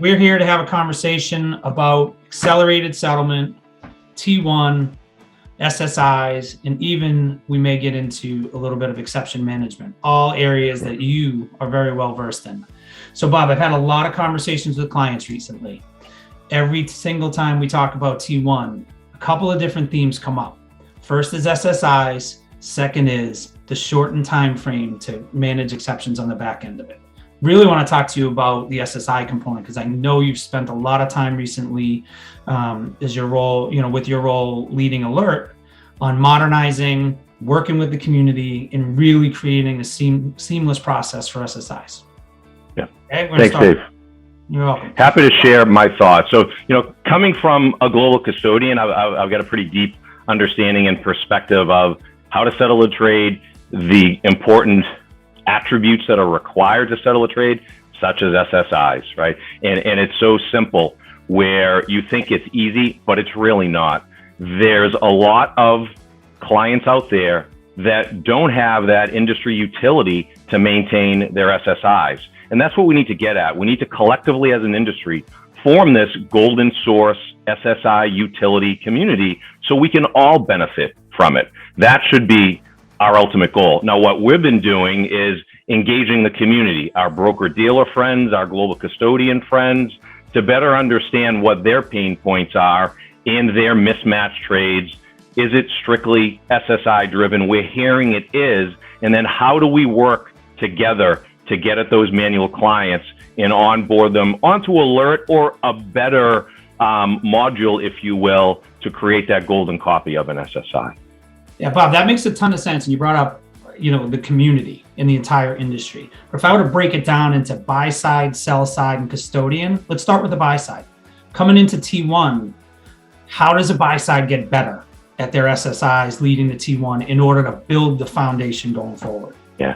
We're here to have a conversation about accelerated settlement, T1, SSIs, and even we may get into a little bit of exception management, all areas that you are very well versed in. So Bob, I've had a lot of conversations with clients recently. Every single time we talk about T1, a couple of different themes come up. First is SSIs, second is the shortened time frame to manage exceptions on the back end of it. Really want to talk to you about the SSI component because I know you've spent a lot of time recently as your role, with your role leading Alert on modernizing, working with the community, and really creating a seamless process for SSIs. Yeah. Okay, thanks, Dave. You're welcome. Happy to share my thoughts. So, coming from a global custodian, I've got a pretty deep understanding and perspective of how to settle a trade, the important attributes that are required to settle a trade, such as SSIs, right? And it's so simple where you think it's easy, but it's really not. There's a lot of clients out there that don't have that industry utility to maintain their SSIs. And that's what we need to get at. We need to collectively as an industry form this golden source SSI utility community so we can all benefit from it. That should be our ultimate goal. Now, what we've been doing is engaging the community, our broker-dealer friends, our global custodian friends, to better understand what their pain points are in their mismatched trades. Is it strictly SSI driven? We're hearing it is. And then how do we work together to get at those manual clients and onboard them onto Alert or a better module, if you will, to create that golden copy of an SSI? Yeah, Bob, that makes a ton of sense. And you brought up, the community in the entire industry. But if I were to break it down into buy side, sell side, and custodian, let's start with the buy side. Coming into T1, how does a buy side get better at their SSIs leading to T1 in order to build the foundation going forward? Yeah.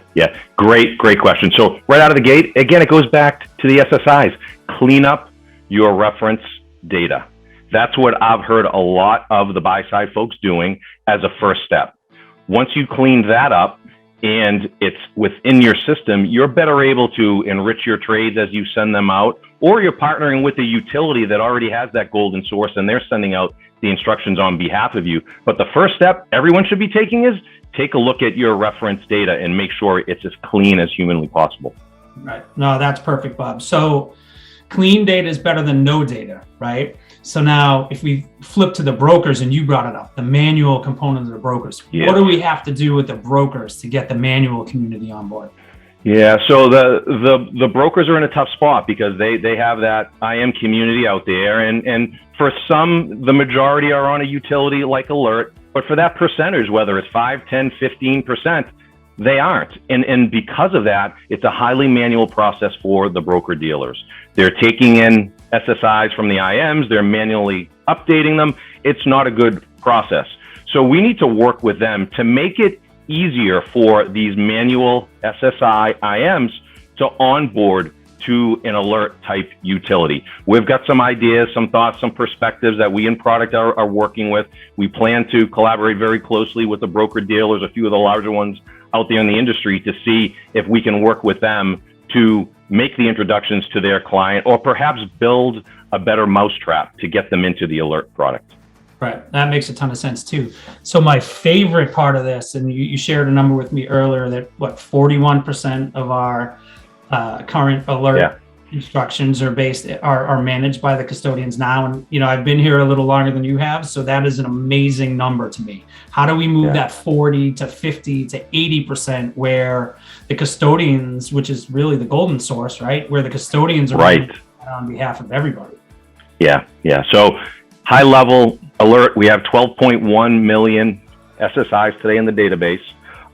Great question. So right out of the gate, again, it goes back to the SSIs. Clean up your reference data. That's what I've heard a lot of the buy side folks doing as a first step. Once you clean that up and it's within your system, you're better able to enrich your trades as you send them out, or you're partnering with a utility that already has that golden source and they're sending out the instructions on behalf of you. But the first step everyone should be taking is take a look at your reference data and make sure it's as clean as humanly possible. Right. No, that's perfect, Bob. So clean data is better than no data, right? So now if we flip to the brokers, and you brought it up, the manual component of the brokers, What do we have to do with the brokers to get the manual community on board? Yeah, so the brokers are in a tough spot because they have that IM community out there, and for some, the majority are on a utility like Alert, but for that percentage, whether it's 5, 10, 15%, they aren't. And because of that, it's a highly manual process for the broker dealers. They're taking in SSIs from the IMs, they're manually updating them. It's not a good process. So we need to work with them to make it easier for these manual SSI IMs to onboard to an Alert type utility. We've got some ideas, some thoughts, some perspectives that we in product are working with. We plan to collaborate very closely with the broker dealers, a few of the larger ones out there in the industry, to see if we can work with them to make the introductions to their client, or perhaps build a better mousetrap to get them into the Alert product. Right. That makes a ton of sense too. So my favorite part of this, and you shared a number with me earlier, that 41% of our current Alert instructions are managed by the custodians now. And, I've been here a little longer than you have. So that is an amazing number to me. How do we move that 40 to 50 to 80% where the custodians, which is really the golden source, right? Where the custodians are on behalf of everybody. Yeah. So high level Alert, we have 12.1 million SSIs today in the database.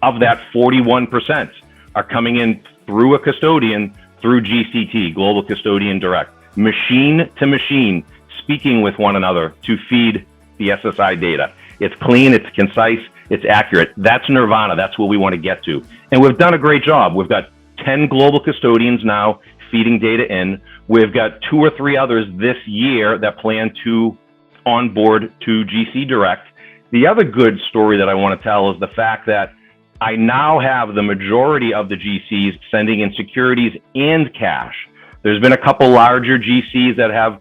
Of that, 41% are coming in through a custodian, through GCT, Global Custodian Direct, machine to machine, speaking with one another to feed the SSI data. It's clean, it's concise, it's accurate. That's nirvana. That's what we want to get to. And we've done a great job. We've got 10 global custodians now feeding data in. We've got 2 or 3 others this year that plan to onboard to GC Direct. The other good story that I want to tell is the fact that I now have the majority of the GCs sending in securities and cash. There's been a couple larger GCs that have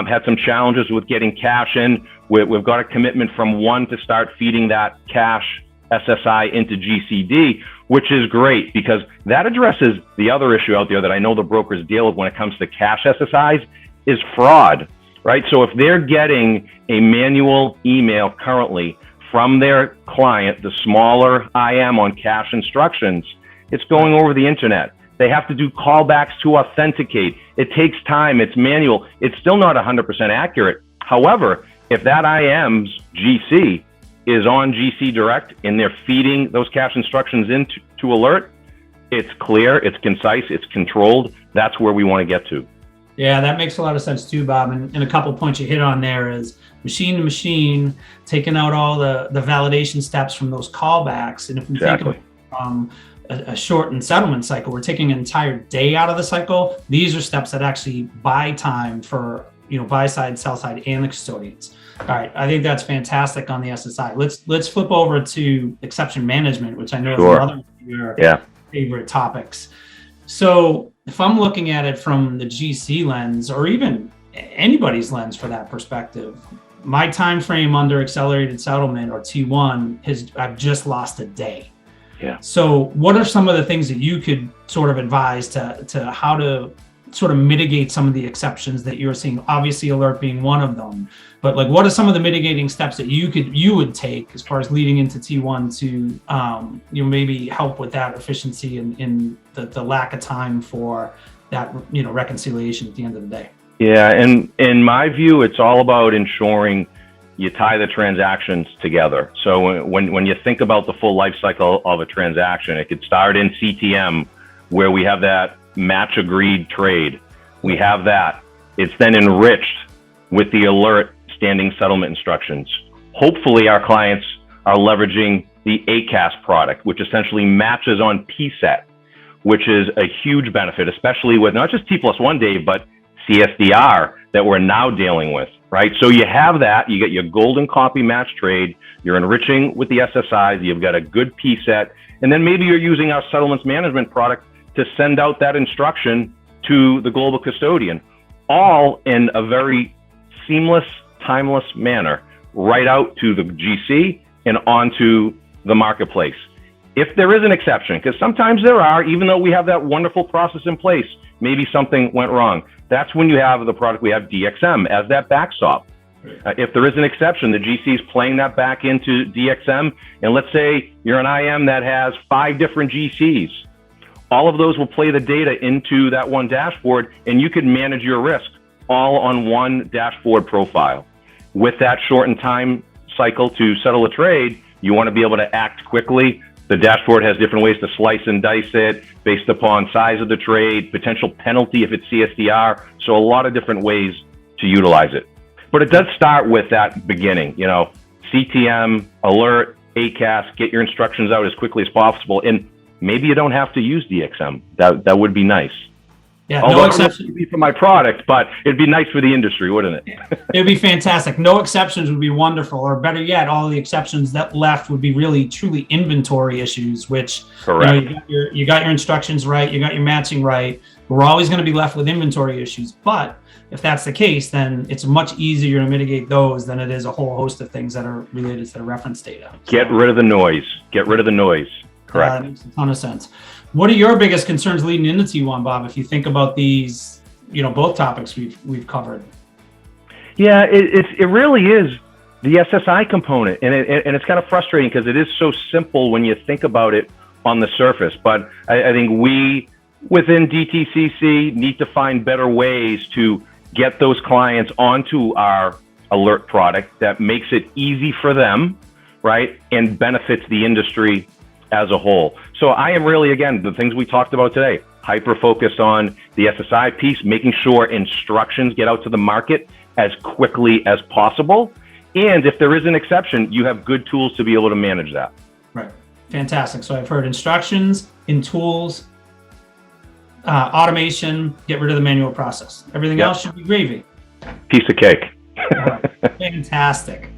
had some challenges with getting cash in. We've got a commitment from one to start feeding that cash SSI into GCD, which is great because that addresses the other issue out there that I know the brokers deal with when it comes to cash SSIs is fraud, right? So if they're getting a manual email currently from their client, the smaller IM on cash instructions, it's going over the internet. They have to do callbacks to authenticate. It takes time, it's manual. It's still not 100% accurate. However, if that IM's GC is on GC Direct and they're feeding those cash instructions into alert, it's clear, it's concise, it's controlled. That's where we want to get to. Yeah, that makes a lot of sense too, Bob. And a couple of points you hit on there is machine to machine, taking out all the validation steps from those callbacks. And if we think of a shortened settlement cycle, we're taking an entire day out of the cycle. These are steps that actually buy time for buy side, sell side, and the custodians. All right, I think that's fantastic on the SSI. Let's flip over to exception management, which I know is another of your favorite topics. So if I'm looking at it from the GC lens, or even anybody's lens for that perspective, my time frame under accelerated settlement or T1 I've just lost a day. Yeah. So what are some of the things that you could sort of advise to how to sort of mitigate some of the exceptions that you're seeing? Obviously, alert being one of them, but like, what are some of the mitigating steps that you would take as far as leading into T1 to maybe help with that efficiency and in the lack of time for that reconciliation at the end of the day? Yeah, and in my view, it's all about ensuring you tie the transactions together. So when you think about the full life cycle of a transaction, it could start in CTM, where we have that match agreed trade. We have that. It's then enriched with the alert standing settlement instructions. Hopefully our clients are leveraging the ACAS product, which essentially matches on PSET, which is a huge benefit, especially with not just T+1, Dave, but CSDR that we're now dealing with, right? So you have that, you get your golden copy match trade, you're enriching with the SSIs, you've got a good PSET, and then maybe you're using our settlements management product to send out that instruction to the global custodian, all in a very seamless, timeless manner, right out to the GC and onto the marketplace. If there is an exception, because sometimes there are, even though we have that wonderful process in place, maybe something went wrong. That's when you have the product, we have DXM as that backstop. If there is an exception, the GC is playing that back into DXM, and let's say you're an IM that has 5 different GCs. All of those will play the data into that one dashboard, and you can manage your risk all on one dashboard profile. With that shortened time cycle to settle a trade, you want to be able to act quickly. The dashboard has different ways to slice and dice it based upon size of the trade, potential penalty if it's CSDR. So a lot of different ways to utilize it. But it does start with that beginning, CTM, alert, ACAS, get your instructions out as quickly as possible. And maybe you don't have to use DXM. That would be nice. Yeah, although no exception. It would be for my product, but it'd be nice for the industry, wouldn't it? It'd be fantastic. No exceptions would be wonderful, or better yet, all the exceptions that left would be really truly inventory issues, which correct. You got your instructions right, you got your matching right. We're always going to be left with inventory issues, but if that's the case, then it's much easier to mitigate those than it is a whole host of things that are related to the reference data. Get rid of the noise. Get rid of the noise. Correct. That makes a ton of sense. What are your biggest concerns leading into T1, Bob, if you think about these, both topics we've covered? Yeah, it really is the SSI component, and it's kind of frustrating because it is so simple when you think about it on the surface. But I think we within DTCC need to find better ways to get those clients onto our alert product that makes it easy for them, right, and benefits the industry as a whole. So I am really, again, the things we talked about today, hyper-focused on the SSI piece, making sure instructions get out to the market as quickly as possible. And if there is an exception, you have good tools to be able to manage that. Right. Fantastic. So I've heard instructions, in tools, automation, get rid of the manual process. Everything else should be gravy. Piece of cake. Fantastic.